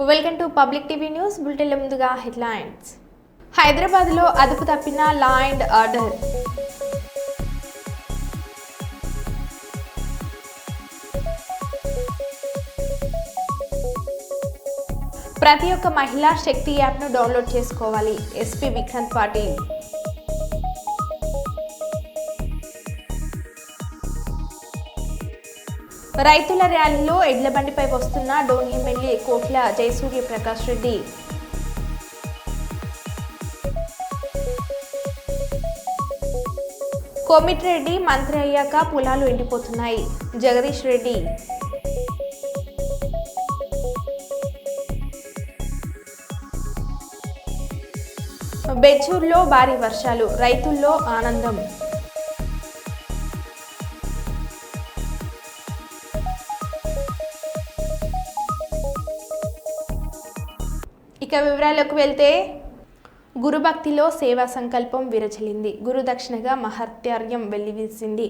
Welcome to public TV news bulletin ముందుగా headlines. హైదరాబాద్లో అదుపు తప్పిన లా అండ్ ఆర్డర్. ప్రతి ఒక్క మహిళా శక్తి యాప్ను డౌన్లోడ్ చేసుకోవాలి. ఎస్పీ విక్రాంత్ పాటిల్. రైతుల ర్యాలీలో ఎడ్ల బండిపై వస్తున్న డోన్ ఎమ్మెల్యే కోట్ల జయసూర్య ప్రకాష్ రెడ్డి. కోమిటిరెడ్డి మంత్రి అయ్యాక పొలాలు ఎండిపోతున్నాయి. జగదీష్ రెడ్డి. బెచ్చూరులో భారీ వర్షాలు, రైతుల్లో ఆనందం. ఇక వివరాలకు వెళ్తే గురుభక్తిలో సేవా సంకల్పం విరచిల్లింది. గురుదక్షిణగా మహత్యార్యం వెల్లివిసింది.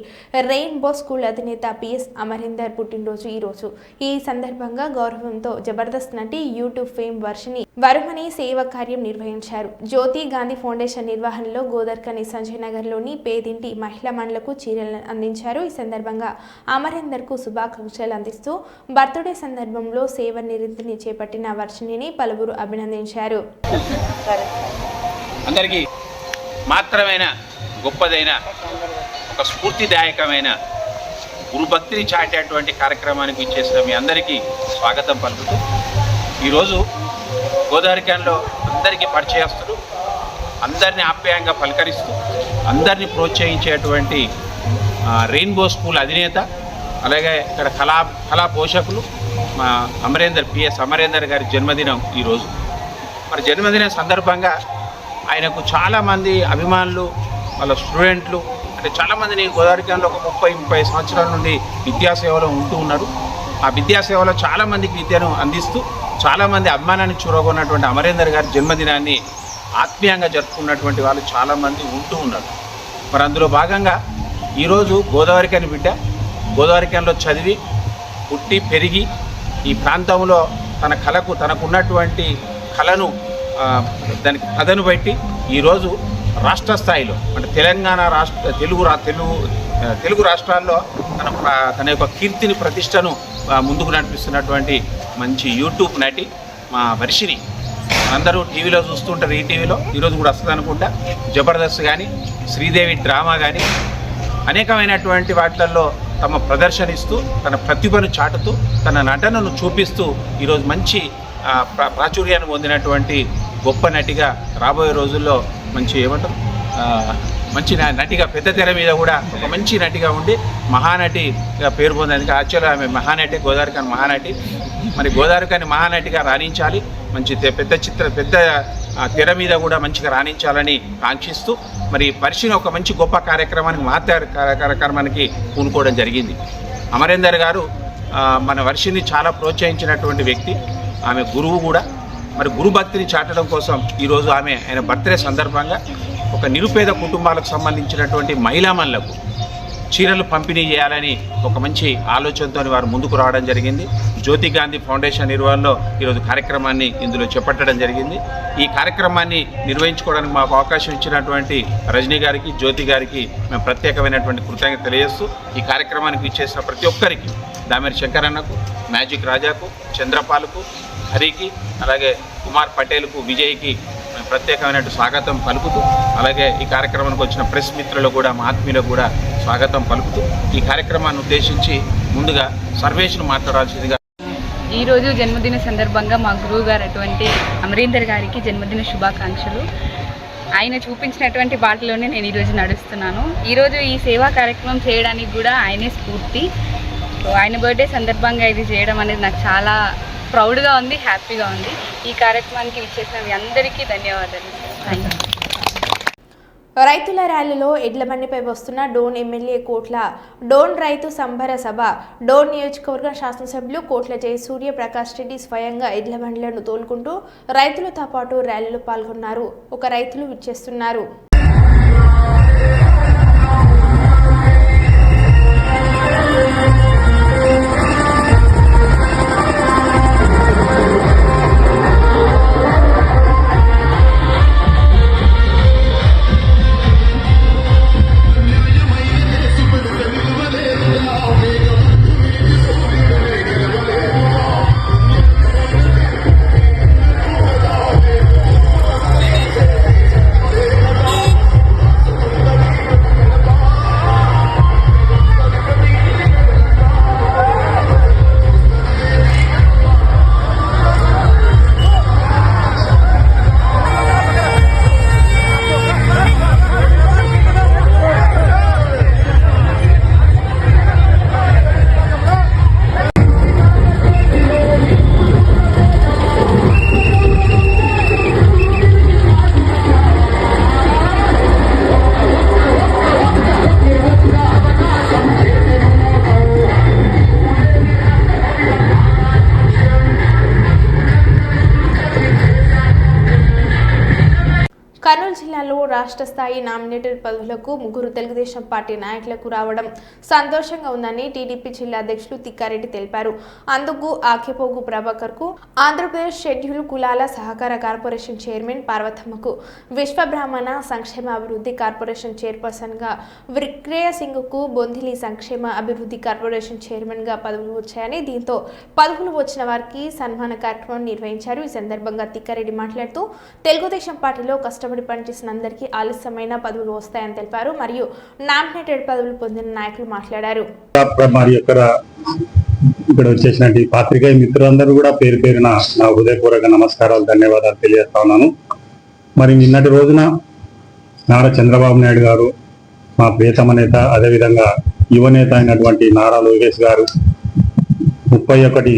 రెయిన్బో స్కూల్ అధినేత పిఎస్ అమరీందర్ పుట్టినరోజు ఈరోజు. ఈ సందర్భంగా గౌరవంతో జబర్దస్త్ నటి యూట్యూబ్ ఫేమ్ వర్షిని వరుమని సేవా కార్యం నిర్వహించారు. జ్యోతి గాంధీ ఫౌండేషన్ నిర్వహణలో గోదర్కని సంజయ్ నగర్లోని పేదింటి మహిళా మండలకు చీరలను అందించారు. ఈ సందర్భంగా అమరీందర్కు శుభాకాంక్షలు అందిస్తూ బర్త్డే సందర్భంలో సేవ నిరంతరం చేపట్టిన వర్షిణిని పలువురు అభినందించారు. అందరికీ మాత్రమైన గొప్పదైన ఒక స్ఫూర్తిదాయకమైన గురుభక్తిని చాటేటువంటి కార్యక్రమానికి ఇచ్చేసిన మీ అందరికీ స్వాగతం పలుకుతూ ఈరోజు గోదావరికంలో అందరికీ పరిచయస్తులు, అందరినీ ఆప్యాయంగా పలకరిస్తూ అందరినీ ప్రోత్సహించేటువంటి రెయిన్బో స్కూల్ అధినేత, అలాగే ఇక్కడ కళా పోషకులు మా పిఎస్ అమరీందర్ గారి జన్మదినం ఈరోజు. మరి జన్మదినం సందర్భంగా ఆయనకు చాలామంది అభిమానులు, వాళ్ళ స్టూడెంట్లు, అంటే చాలామందిని గోదావరికంలో ఒక 30 సంవత్సరాల నుండి విద్యాసేవలో ఉంటూ ఉన్నారు. ఆ విద్యాసేవలో చాలామందికి విద్యను అందిస్తూ చాలామంది అభిమానాన్ని చూరగొన్నటువంటి అమరీందర్ గారి జన్మదినాన్ని ఆత్మీయంగా జరుపుకున్నటువంటి వాళ్ళు చాలామంది ఉంటూ ఉన్నారు. మరి అందులో భాగంగా ఈరోజు గోదావరికని బిడ్డ, గోదావరికంలో చదివి పుట్టి పెరిగి ఈ ప్రాంతంలో తనకున్నటువంటి కళను దానికి కథను బట్టి ఈరోజు రాష్ట్ర స్థాయిలో అంటే తెలంగాణ రాష్ట్ర తెలుగు రాష్ట్రాల్లో తన యొక్క కీర్తిని ప్రతిష్టను ముందుకు నడిపిస్తున్నటువంటి మంచి యూట్యూబ్ నటి మా వర్షిని. అందరూ టీవీలో చూస్తుంటారు, ఈ టీవీలో ఈరోజు కూడా వస్తుంది అనుకుంటా. జబర్దస్త్ కానీ, శ్రీదేవి డ్రామా కానీ అనేకమైనటువంటి వాటిల్లో తమ ప్రదర్శనిస్తూ తన ప్రతిభను చాటుతూ తన నటనను చూపిస్తూ ఈరోజు మంచి ప్రాచుర్యాన్ని పొందినటువంటి గొప్ప నటిగా రాబోయే రోజుల్లో మంచి నటిగా పెద్ద తెర మీద కూడా ఒక మంచి నటిగా ఉండి మహానటిగా పేరు పొందేందుకు యాక్చువల్గా ఆమె మహానటి, గోదావరికని మహానటి. మరి గోదావరికని మహానటిగా రాణించాలి, మంచి పెద్ద తెర మీద కూడా మంచిగా రాణించాలని కాంక్షిస్తూ మరి పరిశీలన ఒక మంచి గొప్ప కార్యక్రమానికి పూనుకోవడం జరిగింది. అమరీందర్ గారు మన వర్షిని చాలా ప్రోత్సహించినటువంటి వ్యక్తి. ఆమె గురువు కూడా. మరి గురుభక్తిని చాటడం కోసం ఈరోజు ఆయన బర్త్డే సందర్భంగా ఒక నిరుపేద కుటుంబాలకు సంబంధించినటువంటి మహిళామణులకు చీరలు పంపిణీ చేయాలని ఒక మంచి ఆలోచనతో వారు ముందుకు రావడం జరిగింది. జ్యోతి గాంధీ ఫౌండేషన్ నిర్వహణలో ఈరోజు కార్యక్రమాన్ని ఇందులో చేపట్టడం జరిగింది. ఈ కార్యక్రమాన్ని నిర్వహించుకోవడానికి మాకు అవకాశం ఇచ్చినటువంటి రజనీ గారికి, జ్యోతి గారికి మేము ప్రత్యేకమైనటువంటి కృతజ్ఞత తెలియజేస్తూ ఈ కార్యక్రమానికి ఇచ్చేసిన ప్రతి ఒక్కరికి, దామేరి శంకరన్నకు, మ్యాజిక్ రాజాకు, చంద్రపాల్కు, హరికి, అలాగే కుమార్ పటేల్కు, విజయ్కి మేము ప్రత్యేకమైన స్వాగతం పలుకుతూ, అలాగే ఈ కార్యక్రమానికి వచ్చిన ప్రెస్ మిత్రులు కూడా, మా ఆత్మీయులకు కూడా స్వాగతం పలుకుతూ ఈ కార్యక్రమాన్ని ఉద్దేశించి ముందుగా సర్వేష్ను మాట్లాడాల్సిందిగా. ఈరోజు జన్మదిన సందర్భంగా మా గురువు గారు అటువంటి అమరీందర్ గారికి జన్మదిన శుభాకాంక్షలు. ఆయన చూపించినటువంటి బాటలోనే నేను ఈరోజు నడుస్తున్నాను. ఈరోజు ఈ సేవా కార్యక్రమం చేయడానికి కూడా ఆయనే స్ఫూర్తి. సో ఆయన బర్త్డే సందర్భంగా ఇది చేయడం అనేది నాకు చాలా ప్రౌడ్గా ఉంది, హ్యాపీగా ఉంది. ఈ కార్యక్రమానికి విచ్చేసిన మీ అందరికీ ధన్యవాదాలు. Thank you. రైతుల ర్యాలీలో ఎడ్ల బండిపై వస్తున్న డోన్ ఎమ్మెల్యే కోట్ల డోన్ రైతు సంబర సభ. డోన్ నియోజకవర్గ శాసనసభ్యులు కోట్ల జయసూర్య ప్రకాష్ రెడ్డి స్వయంగా ఎడ్ల బండ్లను తోలుకుంటూ రైతులతో పాటు ర్యాలీలో పాల్గొన్నారు. ఒక రైతులు విచ్చేస్తున్నారు. జిల్లాలో రాష్ట్ర స్థాయి నామినేటెడ్ పదవులకు 3 తెలుగుదేశం పార్టీ నాయకులకు రావడం సంతోషంగా ఉందని టీడీపీ జిల్లా అధ్యక్షులు తిక్కారెడ్డి తెలిపారు. అందుకు ఆకేపోగు ప్రభాకర్కు, ఆంధ్రప్రదేశ్ షెడ్యూల్ కులాల సహకార కార్పొరేషన్ చైర్మన్ పార్వతమ్మకు, విశ్వబ్రాహ్మణ సంక్షేమ అభివృద్ధి కార్పొరేషన్ చైర్పర్సన్గా విక్రయ సింగ్కు, బొందిలి సంక్షేమ అభివృద్ధి కార్పొరేషన్ చైర్మన్గా పదవులు వచ్చాయని, దీంతో పదవులు వచ్చిన వారికి సన్మాన కార్యక్రమం నిర్వహించారు. ఈ సందర్భంగా తిక్కారెడ్డి మాట్లాడుతూ తెలుగుదేశం పార్టీలో కష్టపడి పనిచేసిన అందరికీ ఆలస్యమైన పదవులు వస్తాయని తెలిపారు. మరియు నామినేటెడ్ పదవులు పొందిన నాయకులు మాట్లాడారు. ఇక్కడ వచ్చేసినటువంటి పాత్రికేయ మిత్రులందరూ కూడా పేరు పేరున నా హృదయపూర్వక నమస్కారాలు, ధన్యవాదాలు తెలియజేస్తా ఉన్నాను. మరి నిన్నటి రోజున నారా చంద్రబాబు నాయుడు గారు, మా ప్రియతమ నేత, అదేవిధంగా యువనేత అయినటువంటి నారా లోకేష్ గారు 31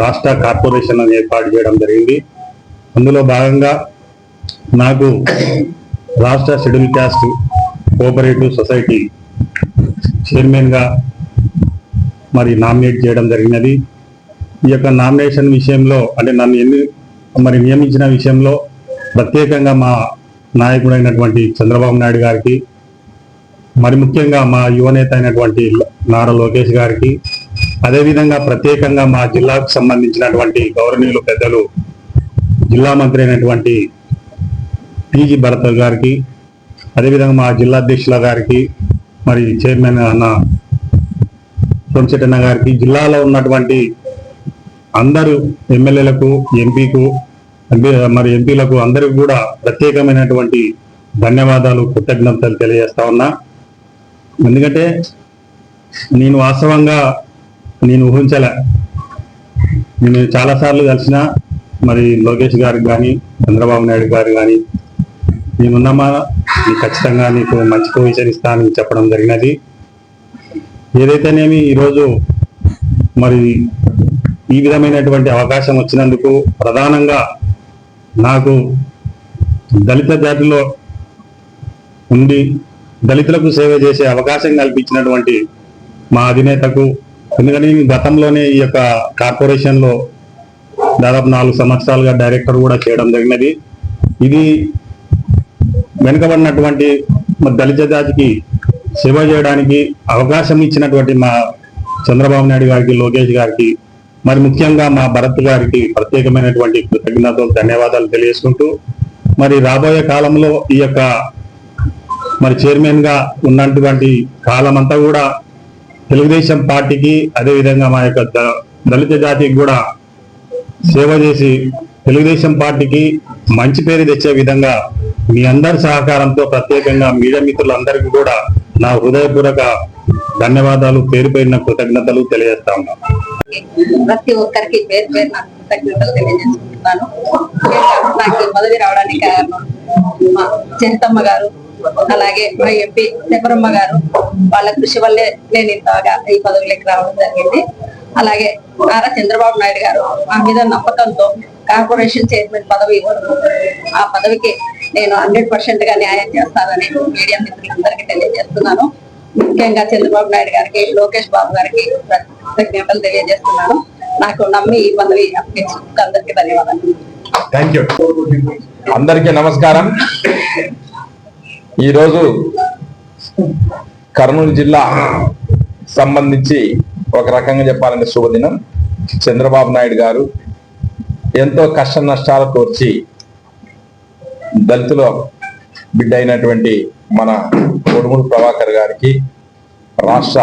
రాష్ట్ర కార్పొరేషన్ ఏర్పాటు చేయడం జరిగింది. అందులో భాగంగా నాకు రాష్ట్ర షెడ్యూల్ క్యాస్ట్ కోఆపరేటివ్ సొసైటీ చైర్మన్గా మరి నామినేట్ చేయడం జరిగినది. ఈ యొక్క నామినేషన్ విషయంలో అంటే నన్ను నియమించిన విషయంలో ప్రత్యేకంగా మా నాయకుడైనటువంటి చంద్రబాబు నాయుడు గారికి, మరి ముఖ్యంగా మా యువనేత అయినటువంటి నారా లోకేష్ గారికి, అదేవిధంగా ప్రత్యేకంగా మా జిల్లాకు సంబంధించినటువంటి గౌరవనీయులు పెద్దలు జిల్లా మంత్రి అయినటువంటి టీజీ భరత్ గారికి, అదేవిధంగా మా జిల్లా అధ్యక్షుల గారికి, మరి చైర్మన్ అన్న సోమశెట్టన్న గారికి, జిల్లాలో ఉన్నటువంటి అందరూ ఎమ్మెల్యేలకు, ఎంపీలకు అందరికి కూడా ప్రత్యేకమైనటువంటి ధన్యవాదాలు, కృతజ్ఞతలు తెలియజేస్తా ఉన్నా. ఎందుకంటే నేను వాస్తవంగా ఊహించలే. నేను చాలాసార్లు కలిసిన మరి లోకేష్ గారికి కానీ, చంద్రబాబు నాయుడు గారు కానీ, నేనున్నామా ఖచ్చితంగా నీకు మంచి పొజిషన్ ఇస్తానని చెప్పడం జరిగినది. ఏదైతేనేమి ఈరోజు మరి ఈ విధమైనటువంటి అవకాశం వచ్చినందుకు ప్రధానంగా నాకు దళిత జాతిలో ఉండి దళితులకు సేవ చేసే అవకాశం కల్పించినటువంటి మా అధినేతకు, ఎందుకంటే నేను గతంలోనే ఈ యొక్క కార్పొరేషన్లో దాదాపు 4 సంవత్సరాలుగా డైరెక్టర్ కూడా చేయడం జరిగినది. ఇది వెనుకబడినటువంటి దళిత జాతికి సేవ చేయడానికి అవకాశం ఇచ్చినటువంటి మా చంద్రబాబు నాయుడు గారికి, లోకేష్ గారికి, మరి ముఖ్యంగా మా భరత్ గారికి ప్రత్యేకమైనటువంటి కృతజ్ఞతలు, ధన్యవాదాలు తెలియజేసుకుంటూ, మరి రాబోయే కాలంలో ఈ యొక్క మరి చైర్మన్ గా ఉన్నటువంటి కాలం అంతా కూడా తెలుగుదేశం పార్టీకి, అదేవిధంగా మా యొక్క దళిత జాతికి కూడా సేవ చేసి తెలుగుదేశం పార్టీకి మంచి పేరు తెచ్చే విధంగా మీ అందరి సహకారంతో ప్రత్యేకంగా మీడియా మిత్రులందరికీ కూడా నా హృదయపూర్వక ధన్యవాదాలు, పేరు పేరున కృతజ్ఞతలు తెలియజేస్తా ఉన్నాను. ప్రతి ఒక్కరికి పేరు పేరున కృతజ్ఞతలు తెలియజేసుకుంటున్నాను. నాకు పదవి రావడానికి కారణం మా చరితమ్మ గారు, అలాగే మా ఎంపీ శబరమ్మ గారు, వాళ్ళ కృషి వల్లే నేను ఇంతగా ఈ పదవిలోకి రావడం జరిగింది. అలాగే నారా చంద్రబాబు నాయుడు గారు మా మీద నమ్మకంతో కార్పొరేషన్ చైర్మన్ పదవి ఇవ్వడం, ఆ పదవికి నేను 100% గా న్యాయం చేస్తానని మీడియా మిత్రులందరికీ తెలియజేస్తున్నాను. ముఖ్యంగా చంద్రబాబు నాయుడు గారికి, లోకేష్ బాబు గారికి కృతజ్ఞతలు తెలియజేస్తున్నాను. నాకు నమ్మి ఈ పదవి అప్పగించినందుకు అందరికీ ధన్యవాదాలు. Thank you. అందరికీ నమస్కారం. ఈరోజు కర్నూలు జిల్లా సంబంధించి ఒక రకంగా చెప్పాలంటే శుభదినం. చంద్రబాబు నాయుడు గారు ఎంతో కష్ట నష్టాలు కోర్చి దళితుల బిడ్డ అయినటువంటి మన కొడుమూరు ప్రభాకర్ గారికి రాష్ట్ర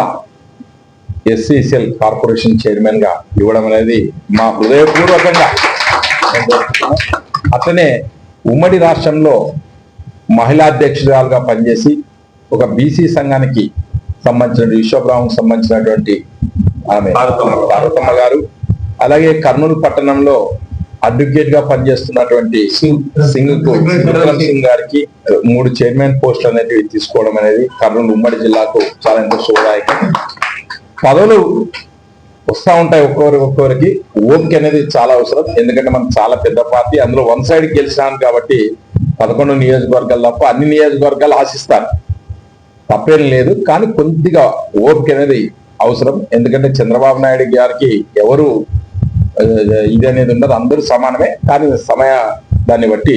ఎస్సీసీఎల్ కార్పొరేషన్ చైర్మన్ గా ఇవ్వడం అనేది మా హృదయపూర్వకంగా. అతనే ఉమ్మడి రాష్ట్రంలో మహిళా అధ్యక్షురాలుగా పనిచేసి ఒక బీసీ సంఘానికి సంబంధించిన విశ్వబ్రాహ్మణకు సంబంధించినటువంటి ఆమె పార్వతమ్మ గారు, అలాగే కర్నూలు పట్టణంలో అడ్వకేట్ గా పనిచేస్తున్నటువంటి విక్రమ్ సింగ్ గారికి 3 చైర్మన్ పోస్ట్ అనేవి తీసుకోవడం అనేది కర్నూలు ఉమ్మడి జిల్లాకు చాలా ఎంతో శుభదాయకం. పదవులు వస్తూ ఉంటాయి ఒక్కొక్కరికి, ఓపిక అనేది చాలా అవసరం. ఎందుకంటే మనం చాలా పెద్ద పార్టీ, అందులో వన్ సైడ్ గెలిచినాను కాబట్టి 11 నియోజకవర్గాలు తప్ప అన్ని నియోజకవర్గాలు ఆశిస్తారు, తప్పేం లేదు. కానీ కొద్దిగా ఓపిక అనేది అవసరం. ఎందుకంటే చంద్రబాబు నాయుడు గారికి ఎవరు ఇది అనేది ఉండదు, అందరూ సమానమే. కానీ సమయ దాన్ని బట్టి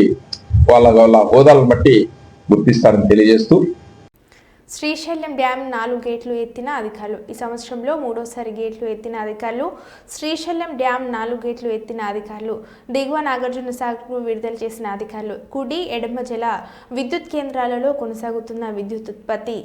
వాళ్ళ హోదాలను బట్టి గుర్తిస్తారని తెలియజేస్తూ శ్రీశైలం డ్యాం 4 గేట్లు ఎత్తిన అధికారులు. ఈ సంవత్సరంలో 3వసారి గేట్లు ఎత్తిన అధికారులు. శ్రీశైలం డ్యాం 4 గేట్లు ఎత్తిన అధికారులు. దిగువ నాగార్జున సాగర్కు విడుదల చేసిన అధికారులు. కుడి ఎడమ జల విద్యుత్ కేంద్రాలలో కొనసాగుతున్న విద్యుత్ ఉత్పత్తి.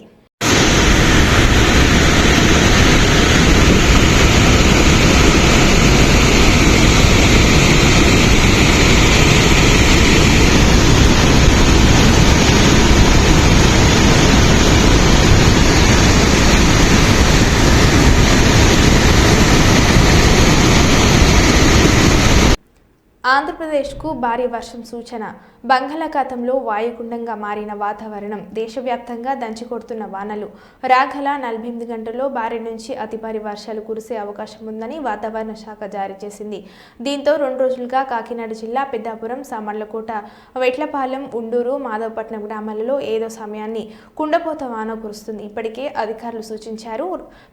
ఆంధ్రప్రదేశ్కు భారీ వర్షం సూచన. బంగాళాఖాతంలో వాయుగుండంగా మారిన వాతావరణం. దేశవ్యాప్తంగా దంచికొడుతున్న వానలు. రాగల 48 గంటల్లో భారీ నుంచి అతి భారీ వర్షాలు కురిసే అవకాశం ఉందని వాతావరణ శాఖ జారీ చేసింది. దీంతో 2 రోజులుగా కాకినాడ జిల్లా పెద్దాపురం, సామర్లకోట, వెట్లపాలెం, ఉండూరు, మాధవపట్నం గ్రామాలలో ఏదో సమయాన్ని కుండపోత వాన కురుస్తుంది. ఇప్పటికే అధికారులు సూచించారు.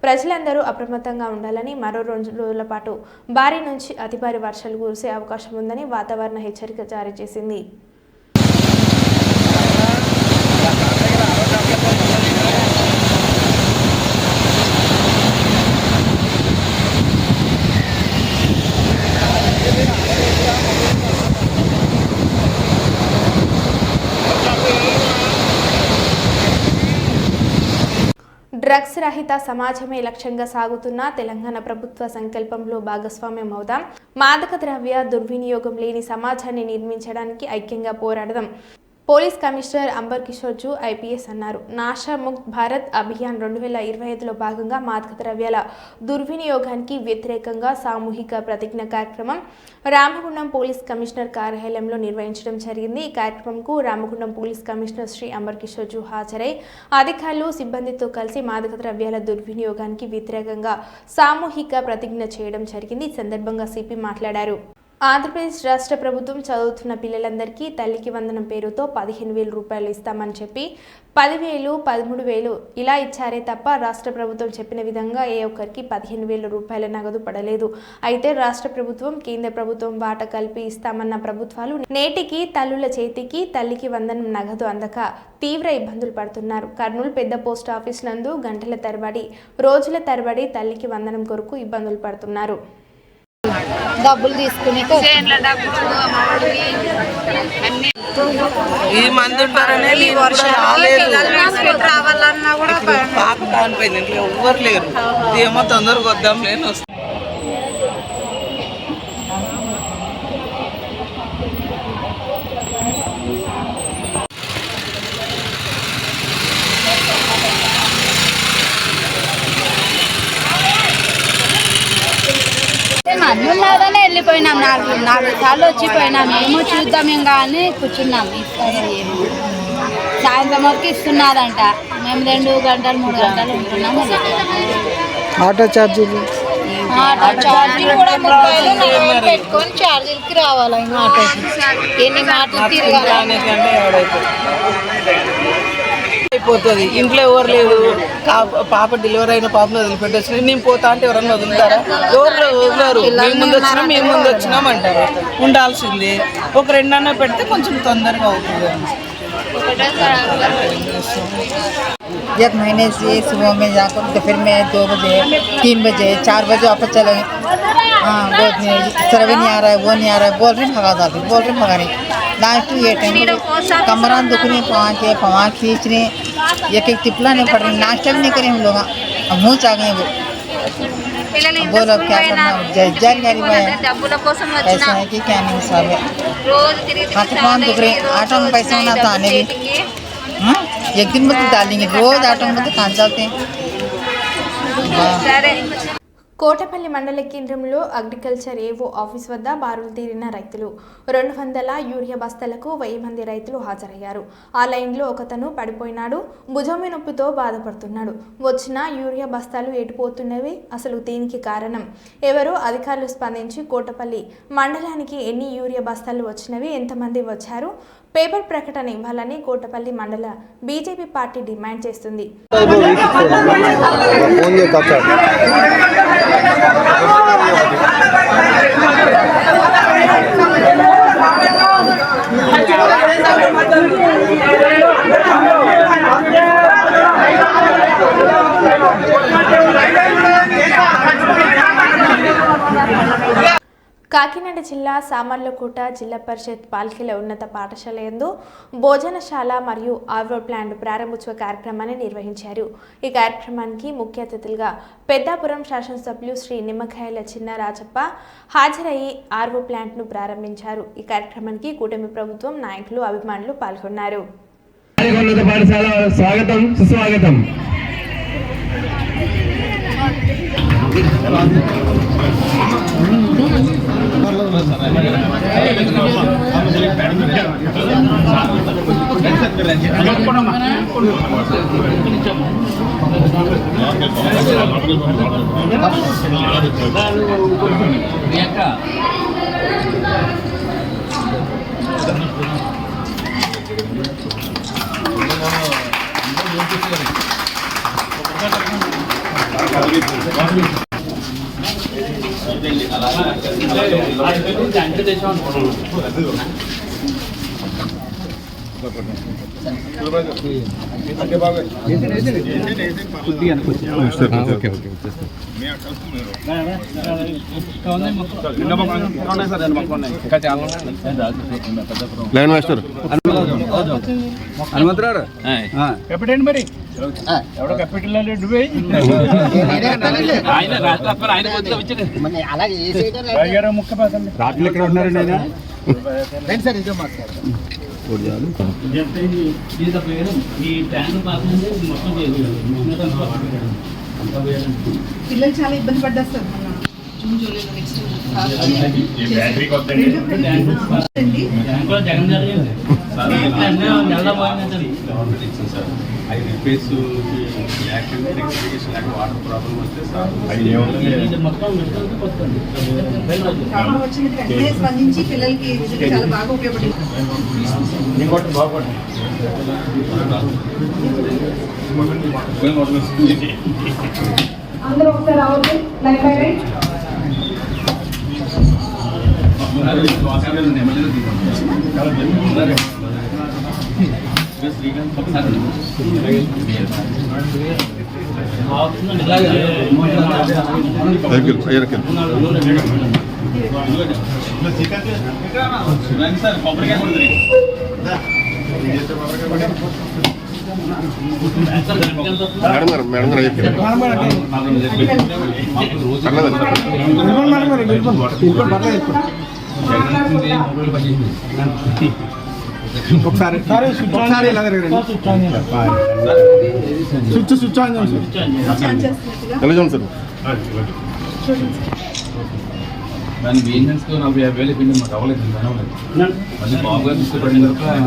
ప్రజలందరూ అప్రమత్తంగా ఉండాలని. మరో 2 రోజుల పాటు భారీ నుంచి అతి భారీ వర్షాలు కురిసే అవకాశం ఉందని వాతావరణ హెచ్చరిక జారీ చేసింది. డ్రగ్స్ రహిత సమాజమే లక్ష్యంగా సాగుతున్న తెలంగాణ ప్రభుత్వ సంకల్పంలో భాగస్వామ్యం అవుదాం. మాదక ద్రవ్య దుర్వినియోగం లేని సమాజాన్ని నిర్మించడానికి ఐక్యంగా పోరాడదాం. Police commissioner Amber Kishore Jha IPS అన్నారు. నాషా ముక్త్ భారత్ అభియాన్ 2025లో భాగంగా మాదక ద్రవ్యాల దుర్వినియోగానికి వ్యతిరేకంగా సామూహిక ప్రతిజ్ఞ కార్యక్రమం రామగుండం పోలీస్ కమిషనర్ కార్యాలయంలో నిర్వహించడం జరిగింది. ఈ కార్యక్రమంకు రామగుండం పోలీస్ కమిషనర్ శ్రీ అంబర్ కిషోర్ జూ హాజరై అధికారులు, సిబ్బందితో కలిసి మాదక ద్రవ్యాల దుర్వినియోగానికి వ్యతిరేకంగా సామూహిక ప్రతిజ్ఞ చేయడం జరిగింది. ఈ సందర్భంగా సిపి మాట్లాడారు. ఆంధ్రప్రదేశ్ రాష్ట్ర ప్రభుత్వం చదువుతున్న పిల్లలందరికీ తల్లికి వందనం పేరుతో 15,000 రూపాయలు ఇస్తామని చెప్పి 10,000, 13,000 ఇలా ఇచ్చారే తప్ప రాష్ట్ర ప్రభుత్వం చెప్పిన విధంగా ఏ ఒక్కరికి 15,000 రూపాయల నగదు పడలేదు. అయితే రాష్ట్ర ప్రభుత్వం, కేంద్ర ప్రభుత్వం వాటా కలిపి ఇస్తామన్న ప్రభుత్వాలు నేటికి తల్లుల చేతికి తల్లికి వందనం నగదు అందక తీవ్ర ఇబ్బందులు పడుతున్నారు. కర్నూలు పెద్ద పోస్ట్ ఆఫీస్ నందు గంటల తరబడి, రోజుల తరబడి తల్లికి వందనం కొరకు ఇబ్బందులు పడుతున్నారు. డబ్బులు తీసుకునే ఈ మంది ఉంటారనే రావాలన్నా కూడా పాప కానిపోయింది. ఇంట్లో ఎవ్వరు లేరు. ఏమో తొందరగా వద్దాం లేని వస్తుంది. అన్నులాగానే వెళ్ళిపోయినాం. 4 సార్లు వచ్చిపోయినాం. ఏమో చూద్దాం ఇంకా అని కూర్చున్నాం. సాయంత్రం వరకు ఇస్తున్నారంట. మేము 2 గంటలు 3 గంటలు ఉంటున్నాం. ఆటో ఛార్జీలు కూడా 30 పెట్టుకొని ఛార్జీలకి రావాలి. ఆటోకి ఎన్ని మాటలు తిరగాలి అయిపోతుంది. ఇంట్లో ఎవరు లేదు. పాప డెలివరీ అయిన పాపను వదిలిపెట్టొచ్చు. నేను పోతా అంటే ఎవరన్నా వదులుతారా? ఎవరు వదలరు. మేము ముందు వచ్చినాం అంటారు. ఉండాల్సిందే. ఒక 2 అన్న పెడితే కొంచెం తొందరగా అవుతుంది. एक महीने से सुबह में जाकर दोपहर में 2 बजे 3 बजे 4 बजे वापस चले गए. हाँ सर्वे नहीं आ रहा है, वो नहीं आ रहा है, बोल रहे भगा दादी, बोल रहे भगा रहे. लास्ट ये टाइम कमरान दुख रहे, पवा खींच रहे, एक टिपला नहीं पड़ रही. नाश्ता भी नहीं करे हम लोग. अब मुँह चाह गए वो. बोलो क्या करना. जल ऐसा है कि क्या नहीं हिसाब है. हाथ पाँव दुख रहे. आटा में पैसा होना तो आने भी. हाँ एक दिन में तो डालेंगे. रोज आटा में तो कहाँ चलते हैं. కోటపల్లి మండల కేంద్రంలో అగ్రికల్చర్ ఏవో ఆఫీస్ వద్ద బారులు తీరిన రైతులు. 200 యూరియా బస్తాలకు 1000 మంది రైతులు హాజరయ్యారు. ఆ లైన్లో ఒకతను పడిపోయినాడు. భుజమి నొప్పితో బాధపడుతున్నాడు. వచ్చిన యూరియా బస్తాలు ఎటుపోతున్నవి? అసలు దీనికి కారణం ఎవరు? అధికారులు స్పందించి కోటపల్లి మండలానికి ఎన్ని యూరియా బస్తాలు వచ్చినవి, ఎంతమంది వచ్చారు, పేపర్ ప్రకటన ఇవ్వాలని కోటపల్లి మండల బీజేపీ పార్టీ డిమాండ్ చేస్తుంది. కాకినాడ జిల్లా సామర్లకోట జిల్లా పరిషత్ పాల్కిల ఉన్నత పాఠశాల యందు భోజనశాల మరియు ఆర్వో ప్లాంట్ ప్రారంభోత్సవ కార్యక్రమాన్ని నిర్వహించారు. ఈ కార్యక్రమానికి ముఖ్య అతిథులుగా పెద్దాపురం శాసనసభ్యులు శ్రీ నిమ్మకాయల చిన్నరాజప్ప హాజరయ్యి ఆర్వో ప్లాంట్ను ప్రారంభించారు. ఈ కార్యక్రమానికి కూటమి ప్రభుత్వం నాయకులు, అభిమానులు పాల్గొన్నారు. స్వాగతం సుస్వాగతం. హనుమంతరావు ఎప్పుడేంటి మరి ఎవడో కప్పెట్టిల్లా నువ్వే ముక్క రాత్రులు ఎక్కడ ఉన్నారండి ఆయన సార్ ఇదే మాట్లాడతారు. పిల్లలు చాలా ఇబ్బంది పడ్డారు సార్. స్పందించి పిల్లలకి చాలా బాగా ఉపయోగపడింది. అందరూ ఒకసారి రావాలి. ఒకసారి స్విచ్ ఆన్ సార్. దాని మెయింటెనెన్స్ 45,000 పిండి మాకు అవ్వలేదు. మళ్ళీ బాబుగా తీసుకుపడిన తర్వాత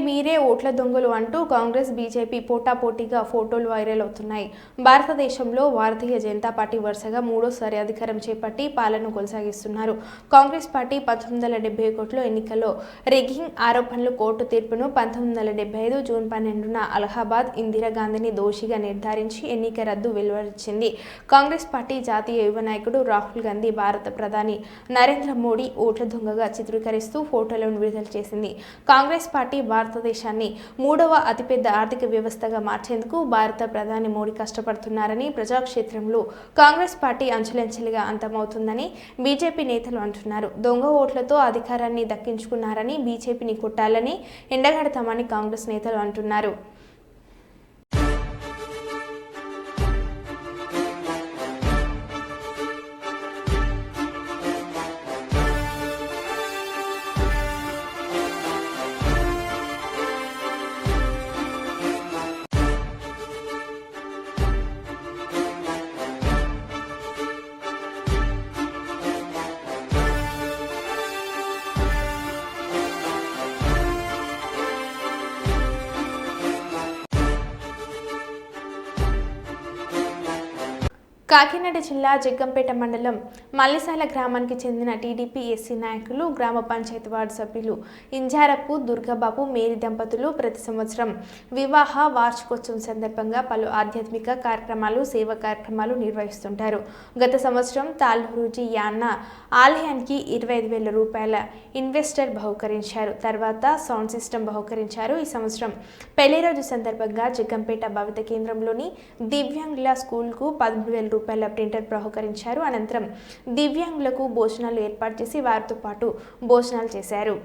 మీరే ఓట్ల దొంగలు అంటూ కాంగ్రెస్, బీజేపీ పోటాపోటీగా ఫోటోలు వైరల్ అవుతున్నాయి. భారతదేశంలో భారతీయ జనతా పార్టీ వరుసగా మూడోసారి అధికారం చేపట్టి పాలన కొనసాగిస్తున్నారు. కాంగ్రెస్ పార్టీ 1971లో ఎన్నికల్లో రిగ్గింగ్ ఆరోపణలు కోర్టు తీర్పును 1975 జూన్ 12న అలహాబాద్ ఇందిరాగాంధీని దోషిగా నిర్ధారించి ఎన్నిక రద్దు వెలువరించింది. కాంగ్రెస్ పార్టీ జాతీయ యువ నాయకుడు రాహుల్ గాంధీ భారత ప్రధాని నరేంద్ర మోడీ ఓట్ల దొంగగా చిత్రీకరిస్తూ ఫోటోలను విడుదల చేసింది. కాంగ్రెస్ పార్టీ భారతదేశాన్ని 3వ అతిపెద్ద ఆర్థిక వ్యవస్థగా మార్చేందుకు భారత ప్రధాని మోడీ కష్టపడుతున్నారని, ప్రజాక్షేత్రంలో కాంగ్రెస్ పార్టీ అంచెలంచెలుగా అంతమవుతుందని బీజేపీ నేతలు అంటున్నారు. దొంగ ఓట్లతో అధికారాన్ని దక్కించుకున్నారని, బీజేపీని కొట్టాలని ఎండగడతామని కాంగ్రెస్ నేతలు అంటున్నారు. కాకినాడ జిల్లా జగ్గంపేట మండలం మల్లిసాల గ్రామానికి చెందిన టీడీపీ ఎస్సీ నాయకులు, గ్రామ పంచాయతీ వార్డు సభ్యులు ఇంజారపు దుర్గాబాబు మేరీ దంపతులు ప్రతి సంవత్సరం వివాహ వార్షికోత్సవం సందర్భంగా పలు ఆధ్యాత్మిక కార్యక్రమాలు, సేవా కార్యక్రమాలు నిర్వహిస్తుంటారు. గత సంవత్సరం తాళ్ళూరుజీ యాన్న ఆలయానికి 25,000 రూపాయల ఇన్వెస్టర్ బహుకరించారు. తర్వాత సౌండ్ సిస్టమ్ బహుకరించారు. ఈ సంవత్సరం పెళ్లి రోజు సందర్భంగా జగ్గంపేట భవిత కేంద్రంలోని దివ్యాంగుల స్కూల్కు 13,000 రూపాయల ప్రింటర్ బహుకరించారు. అనంతరం దివ్యాంగులకు భోజనాలు ఏర్పాటు చేసి వారితో పాటు భోజనాలు చేశారు.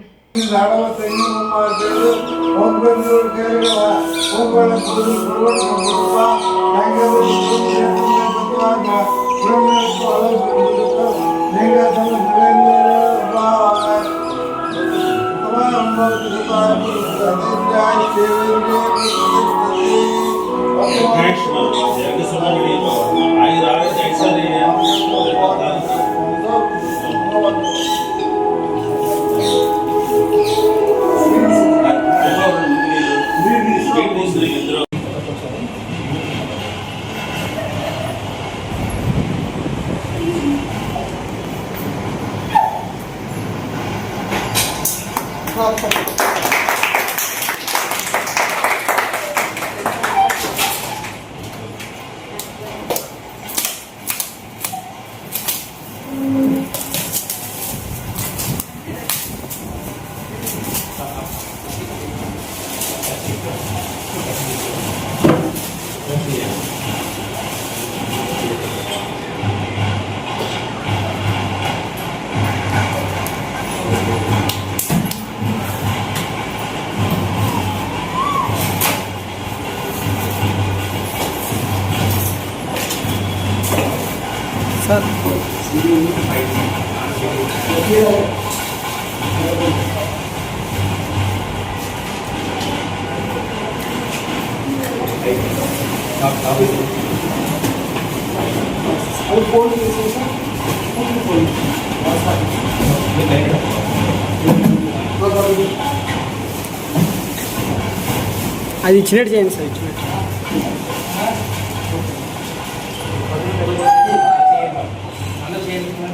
అది ఇచ్చినట్టు చేయండి సార్, ఇచ్చినట్టు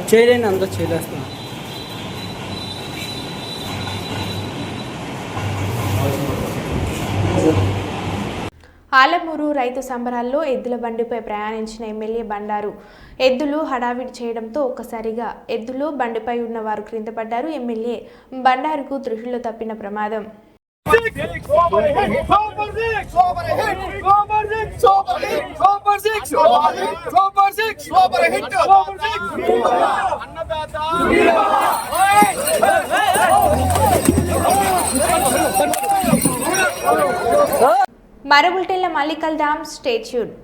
చేయలేండి, అందరూ చేయలేస్తున్నారు. ఆలమూరు రైతు సంబరాల్లో ఎద్దుల బండిపై ప్రయాణించిన ఎమ్మెల్యే బండారు. ఎద్దులు హడావిడి చేయడంతో ఒక్కసారిగా ఎద్దులు బండిపై ఉన్న వారు క్రింద పడ్డారు. ఎమ్మెల్యే బండారుకు దృష్టిలో తప్పిన ప్రమాదం. మరో బులెటిన్లో మళ్ళీ కలుద్దాం. Stay tuned.